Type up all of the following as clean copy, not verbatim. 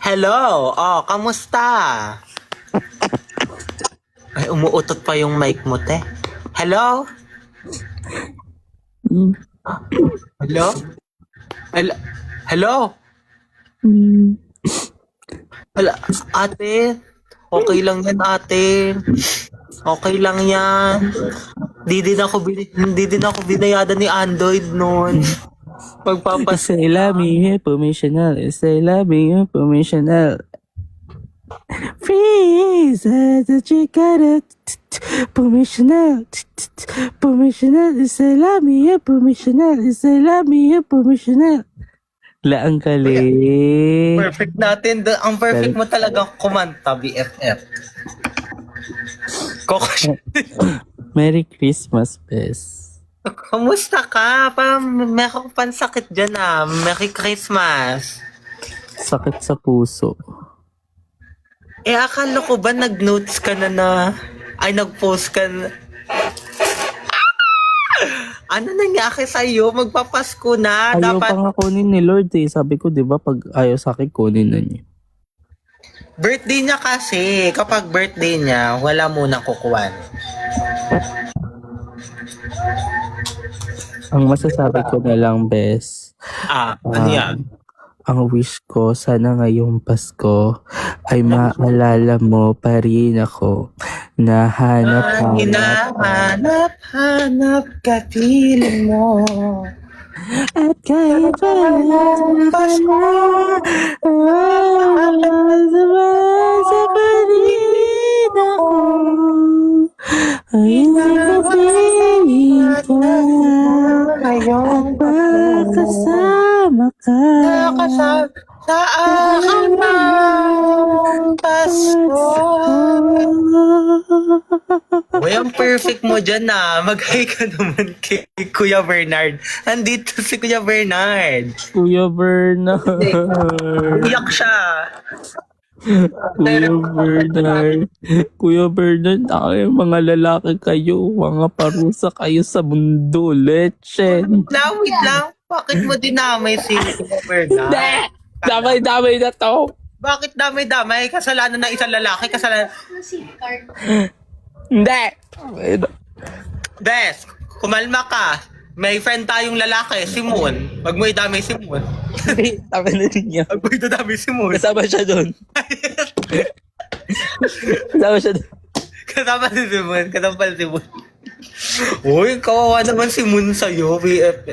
Hello! Oh, kamusta? Ay, umuutot pa yung mic mo, te. Hello? Hello? Hello? Hello? Hello? Ate? Okay lang yan, ate. Okay lang yan. Hindi din ako binayada ni Android noon. Pagpapas... Say me informational. Say me informational. Freeze the chicada permissional. Permissional. Say me informational. Say me informational. La ang galing. Perfect natin. Ang perfect mo talagang kumanta, BFF. Merry Christmas, bes. Kamusta ka? Parang meron pang sakit dyan ah. Merry Christmas. Sakit sa puso. Eh, akala ko ba nag-notes ka ay nag-post ka na? Ano nangyari sa'yo? Magpapasko na. Ayaw Dapat pa nga kunin ni Lord eh. Sabi ko, di ba, pag ayaw sa akin, kunin na niya. birthday niya kasi. Kapag birthday niya, wala munang kukuhan. Ang masasabi ko na lang, bes. Ano yan? Ang wish ko, sana ngayong Pasko ay maalala mo pa rin ako. Nahanap Hinahanap ka piling mo. at kahit wala ka na, sa pa rin ako. Ay nagkapiling ka at makasama ka. Sa aking Pasko. Uy, ang perfect mo dyan ah. Mag-hi ka naman kay Kuya Bernard. Andito si Kuya Bernard. Kuya Bernard. Iyak siya. Kuya Bernard. Kuya Bernard, ay, mga lalaki kayo. Mga parusa kayo sa mundo. Leche. Wait lang. Bakit mo dinamay si Kuya Bernard? Hindi! Damay-damay na to. Bakit damay-damay? Kasalanan ng isang lalaki, kasalanan... Hindi! Des, kumalma ka. May friend tayong lalaki, si Moon. Wag mo idamay si Moon. Hindi, tama na rin niya. Wag mo idamay si Moon. Kasama siya doon. Kasama siya doon. Kasama si Moon. Kasama si Moon. Uy, kawawa naman si Moon sa'yo, BF.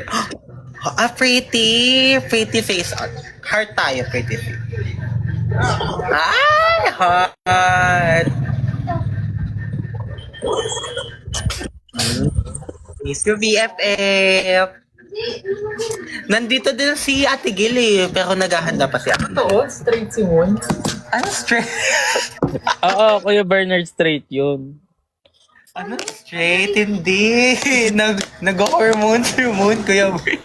Pretty face. Heart tayo, pretty face. Ay, heart. Miss you, BFF. Nandito din si Ate Gil eh, pero naghahanda pa siya. Totoo, straight si Moon. Ano straight? Oo, Kuya Bernard straight yun. Ano straight? Hindi. Nag-hormones si Moon, Kuya Bernard.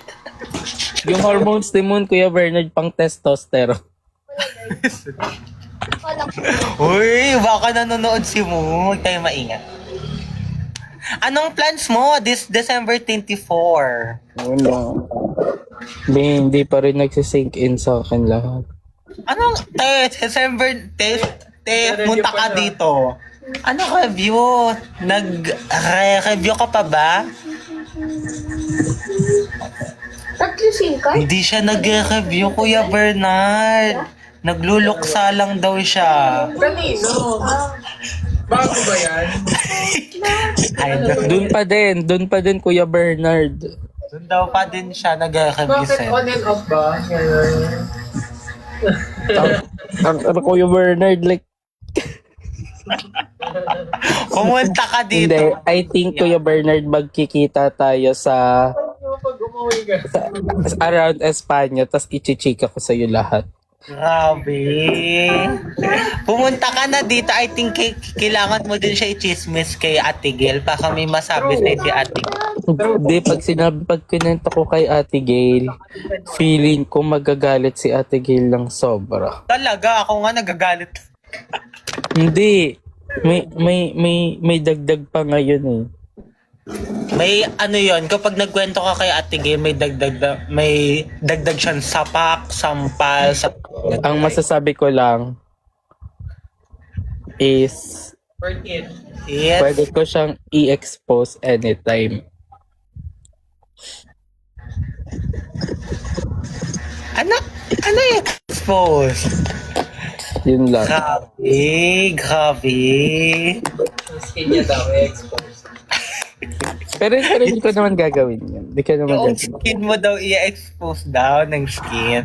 Yung hormones ni Moon, Kuya Bernard, pang testosterone. Uy, baka nanonood si Moon. Huwag tayo maingat. Anong plans mo this December 24? Wala. Hindi pa rin nagsisink in sa akin lahat. Anong, December, munta ka dito. Anong review? Nag-review ka pa ba? Nag-using ka? Hindi siya nag-review, Kuya Bernard. Nagluluksa lang daw siya. Kanino? Bago ba yan? Doon pa din, Kuya Bernard. Doon daw pa din siya nag-review Bakit sa'yo. on and off ba? Ngayon. Ano, Kuya Bernard, like, Pumunta ka dito. hindi, I think, Kuya Bernard, magkikita tayo sa Pag umuwi ka. around Espanya, tas ichichika ko sa'yo lahat. Grabe. Pumunta ka na dito. I think kailangan mo din siya i-chismis kay Ate Gil para may masabi sa'yo si Ate Gil. Hindi, pag kinento ko kay Ate Gail, feeling ko magagalit si Ate Gail ng sobra. Talaga, ako nga nagagalit. Hindi. May dagdag pa ngayon eh. May ano yon kapag nagkwento ka kay Ate Gay, may dagdag siyang sapak, sampal, Ang masasabi ko lang is Worth it. Yes. pwede ko siyang i-expose anytime. Ano yung expose? Yun lang. Grabe. Ang skin niya daw, expose. Pero hindi ko naman gagawin yun. Hindi ko naman Yung gagawin. skin mo daw i-expose daw ng skin.